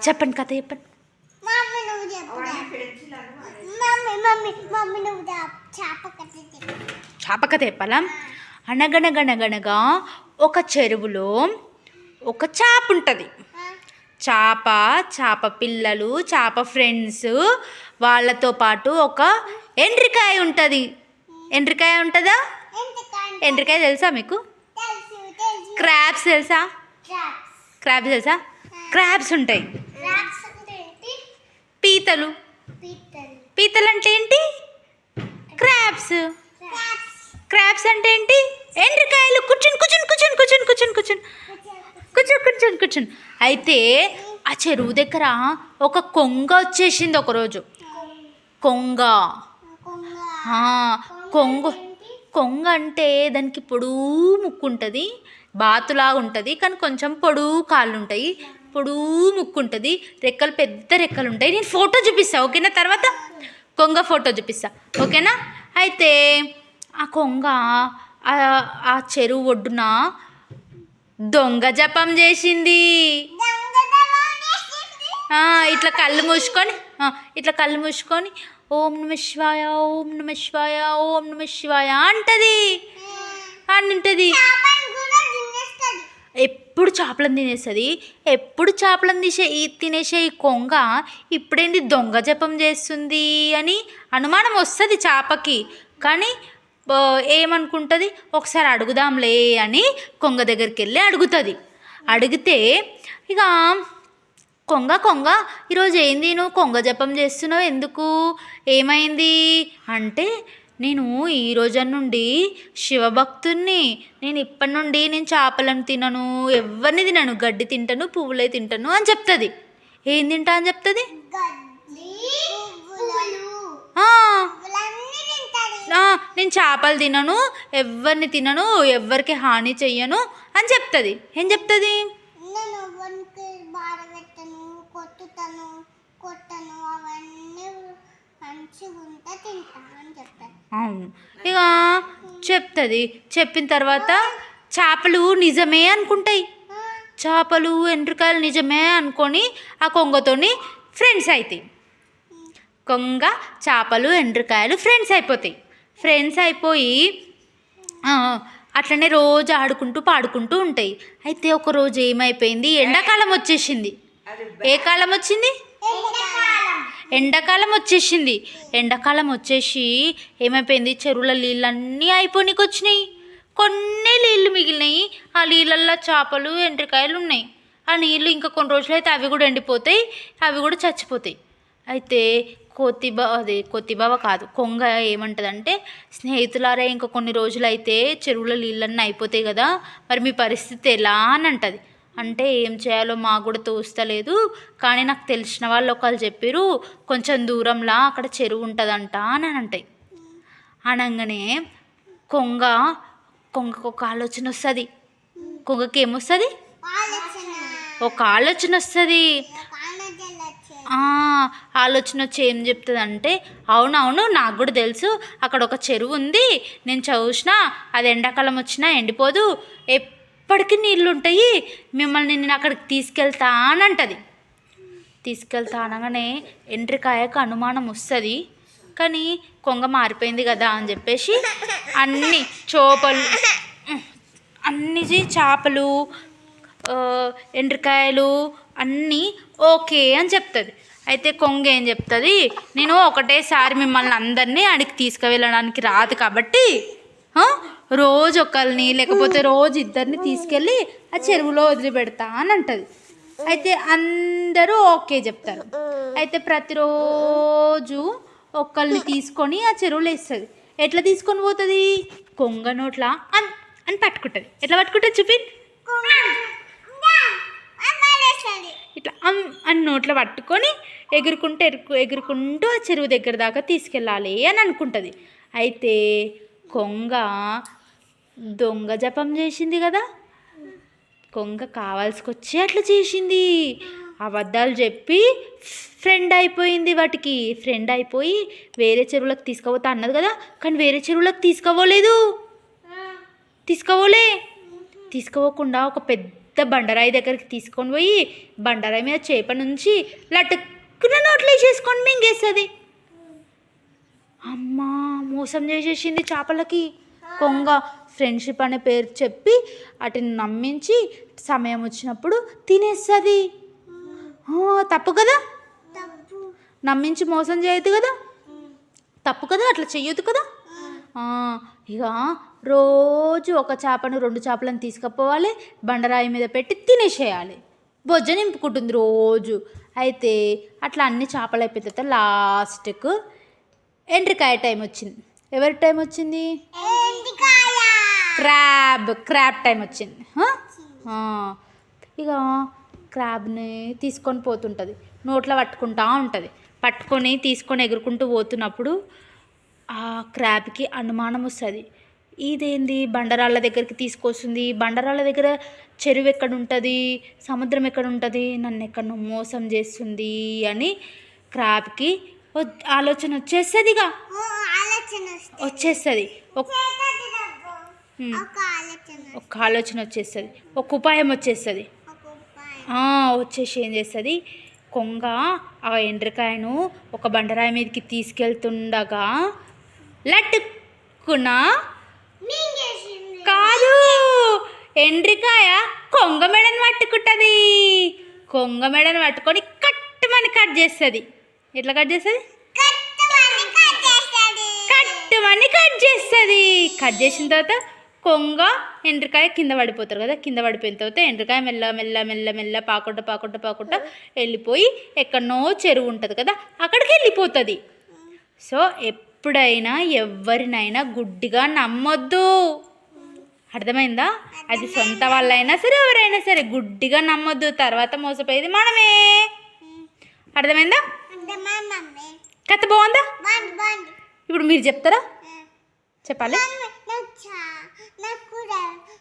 చెప్పండి, కథ చెప్పండి. చేప కథ చెప్పాలా? అనగనగనగనగా ఒక చెరువులో ఒక చేప ఉంటుంది. చేప పిల్లలు, చేప ఫ్రెండ్స్, వాళ్ళతో పాటు ఒక ఎండ్రికాయ ఉంటుంది. ఎండ్రికాయ ఉంటుందా? ఎండ్రికాయ తెలుసా మీకు? క్రాబ్స్ తెలుసా? క్రాబ్స్ తెలుసా? క్రాబ్స్ ఉంటాయి. పీతలు. పీతలు అంటే ఏంటి? క్రాబ్స్. క్రాబ్స్ అంటే ఏంటి? ఎండ్రికాయలు. కూర్చుని కూర్చుని కూర్చుని కూర్చుని కూర్చుని కూర్చుని కూర్చుని కూర్చుని కూర్చుని అయితే ఆ చెరువు దగ్గర ఒక కొంగ వచ్చేసింది ఒకరోజు. కొంగ కొంగ అంటే దానికి పొడుగు ముక్కు ఉంటుంది, బాతులాగా ఉంటుంది, కానీ కొంచెం పొడుగు కాళ్ళు ఉంటాయి, పొడుగు ముక్కు ఉంటుంది, రెక్కలు పెద్ద రెక్కలు ఉంటాయి. నేను ఫోటో చూపిస్తా, ఓకేనా? తర్వాత కొంగ ఫోటో చూపిస్తా, ఓకేనా? అయితే ఆ కొంగ ఆ చెరువు ఒడ్డున దొంగ జపం చేసింది. ఇట్లా కళ్ళు మూసుకొని ఓం నమ శివాయ, ఓం నమ శివాయ, ఓం నమ శివాయ అంటది. ఎప్పుడు చేపలను తినేస్తుంది. ఎప్పుడు చేపలను తినేసే ఈ కొంగ ఇప్పుడేంటి దొంగ జపం చేస్తుంది అని అనుమానం వస్తుంది చేపకి. కానీ ఏమనుకుంటుంది, ఒకసారి అడుగుదాంలే అని కొంగ దగ్గరికి వెళ్ళి అడుగుతుంది. అడిగితే ఇక కొంగ ఈరోజు ఏంది, నువ్వు కొంగ జపం చేస్తున్నావు, ఎందుకు, ఏమైంది అంటే, నేను ఈ రోజు నుండి శివభక్తుణ్ణి, నేను ఇప్పటి నుండి నేను చేపలను తినను, ఎవరిని తినను, గడ్డి తింటాను, పువ్వులే తింటాను అని చెప్తుంది. ఏం తింటా అని చెప్తుంది? నేను చేపలు తినను, ఎవరిని తినను, ఎవరికి హాని చెయ్యను అని చెప్తుంది. ఏం చెప్తుంది? అవును, ఇక చెప్తుంది. చెప్పిన తర్వాత చేపలు నిజమే అనుకుంటాయి. చేపలు ఎండ్రికాయలు నిజమే అనుకొని ఆ కొంగతోని ఫ్రెండ్స్ అవుతాయి. కొంగ, చేపలు, ఎండ్రికాయలు ఫ్రెండ్స్ అయిపోతాయి. ఫ్రెండ్స్ అయిపోయి అట్లనే రోజు ఆడుకుంటూ పాడుకుంటూ ఉంటాయి. అయితే ఒకరోజు ఏమైపోయింది, ఎండాకాలం వచ్చేసింది. ఏ కాలం వచ్చింది? ఎండాకాలం వచ్చేసింది. ఎండాకాలం వచ్చేసి ఏమైపోయింది, చెరువుల నీళ్ళన్నీ అయిపోయినకి వచ్చినాయి. కొన్ని నీళ్ళు మిగిలినాయి. ఆ నీళ్ళల్లో చేపలు, ఎండ్రికాయలు ఉన్నాయి. ఆ నీళ్ళు ఇంకా కొన్ని రోజులు అయితే అవి కూడా ఎండిపోతాయి, అవి కూడా చచ్చిపోతాయి. అయితే కొత్తిబావ కాదు, కొంగ ఏమంటుందంటే, స్నేహితులారా ఇంకా కొన్ని రోజులు అయితే చెరువుల నీళ్ళన్నీ అయిపోతాయి కదా, మరి మీ పరిస్థితి ఎలా అని అంటుంది. అంటే ఏం చేయాలో మాకు కూడా తోస్తలేదు, కానీ నాకు తెలిసిన వాళ్ళు ఒకళ్ళు చెప్పారు, కొంచెం దూరంలో అక్కడ చెరువు ఉంటుందంట అని అంటాయి. అనగానే కొంగకు ఒక ఆలోచన వస్తుంది. కొంగకి ఏమొస్తుంది? ఒక ఆలోచన వస్తుంది. ఆలోచన వచ్చి ఏం చెప్తుంది అంటే, అవునవును నాకు కూడా తెలుసు, అక్కడ ఒక చెరువు ఉంది, నేను చూసిన, అది ఎండాకాలం వచ్చినా ఎండిపోదు, ఎప్పటికీ నీళ్ళు ఉంటాయి, మిమ్మల్ని నేను అక్కడికి తీసుకెళ్తా అని అంటుంది. తీసుకెళ్తా అనగానే ఎండ్రికాయకు అనుమానం వస్తుంది. కానీ కొంగ మారిపోయింది కదా అని చెప్పేసి అన్ని చేపలు, ఎండ్రికాయలు అన్నీ ఓకే అని చెప్తుంది. అయితే కొంగ ఏం చెప్తుంది, నేను ఒకటేసారి మిమ్మల్ని అందరినీ అడిగి తీసుకువెళ్ళడానికి రాదు కాబట్టి రోజు ఒకరిని లేకపోతే రోజు ఇద్దరిని తీసుకెళ్ళి ఆ చెరువులో వదిలిపెడతా అని అంటుంది. అయితే అందరూ ఓకే చెప్తారు. అయితే ప్రతిరోజు ఒకళ్ళని తీసుకొని ఆ చెరువులో వేస్తుంది. ఎట్లా తీసుకొని పోతుంది? కొంగ నోట్లా అని పట్టుకుంటుంది. ఎట్లా పట్టుకుంటుంది చూపి. ఇట్లా అని నోట్లో పట్టుకొని ఎగురుకుంటూ ఆ చెరువు దగ్గర దాకా తీసుకెళ్ళాలి అని అనుకుంటుంది. అయితే కొంగ దొంగ జపం చేసింది కదా, కొంగ కావాల్సుకొచ్చి అట్లా చేసింది. అబద్ధాలు చెప్పి ఫ్రెండ్ అయిపోయింది. వాటికి ఫ్రెండ్ అయిపోయి వేరే చెరువులకు తీసుకుపోతా అన్నది కదా, కానీ వేరే చెరువులకు తీసుకోపోకుండా ఒక పెద్ద పెద్ద బండరాయి దగ్గరికి తీసుకొని పోయి బండరాయి మీద చేప నుంచి లటుక్కున నోట్లో వేసేసుకొని మింగేస్తుంది. అమ్మా మోసం చేసేసింది చేపలకి కొంగ. ఫ్రెండ్షిప్ అనే పేరు చెప్పి వాటిని నమ్మించి సమయం వచ్చినప్పుడు తినేస్తుంది. తప్పు కదా, నమ్మించి మోసం చేయొద్దు కదా, తప్పు కదా, అట్లా చెయ్యొద్దు కదా. ఇక రోజు ఒక చేపను 2 చేపలను తీసుకుపోవాలి, బండరాయి మీద పెట్టి తినేసేయాలి. బొజ్జ నింపుకుంటుంది రోజు. అయితే అట్లా అన్ని చేపలు అయిపోయిన తర్వాత లాస్ట్కు ఎండ్రికాయ టైం వచ్చింది. ఎవరి టైం వచ్చింది? క్రాబ్ టైం వచ్చింది. ఇక క్రాబ్ని తీసుకొని పోతుంటుంది, నోట్లో పట్టుకుంటా ఉంటుంది. పట్టుకొని తీసుకొని ఎగురుకుంటూ పోతున్నప్పుడు ఆ క్రాబ్కి అనుమానం వస్తుంది. ఇదేంది బండరాళ్ళ దగ్గరికి తీసుకొస్తుంది, బండరాళ్ళ దగ్గర చెరువు ఎక్కడ ఉంటుంది, సముద్రం ఎక్కడ ఉంటుంది, నన్ను ఎక్కడో మోసం చేస్తుంది అని క్రాబ్కి ఆలోచన వచ్చేస్తుంది. ఇక వచ్చేస్తుంది ఒక ఆలోచన వచ్చేస్తుంది, ఒక ఉపాయం వచ్చేస్తుంది. వచ్చేసి ఏం చేస్తుంది, కొంగ ఆ ఎండ్రికాయను ఒక బండరాయి మీదకి తీసుకెళ్తుండగా లట్టుకున కాదు, ఎండ్రికాయ కొంగ మెడని పట్టుకుంటుంది. కొంగ మెడని పట్టుకొని కట్టుమని కట్ చేస్తుంది. ఎట్లా కట్ చేస్తుంది? కట్టుమని కట్ చేస్తుంది. కట్ చేసిన తర్వాత కొంగ ఎండ్రికాయ కింద పడిపోతారు కదా. కింద పడిపోయిన తర్వాత ఎండ్రికాయ మెల్ల మెల్ల మెల్ల మెల్ల పాకుంటా వెళ్ళిపోయి ఎక్కడనో చెరువు ఉంటుంది కదా, అక్కడికి వెళ్ళిపోతుంది. సో ఎప్పుడైనా ఎవరినైనా గుడ్డిగా నమ్మొద్దు, అర్థమైందా? అది సొంత వాళ్ళైనా సరే ఎవరైనా సరే గుడ్డిగా నమ్మొద్దు, తర్వాత మోసపోయేది మనమే. అర్థమైందా? కథ బాగుందా? ఇప్పుడు మీరు చెప్తారా? చెప్పాలి.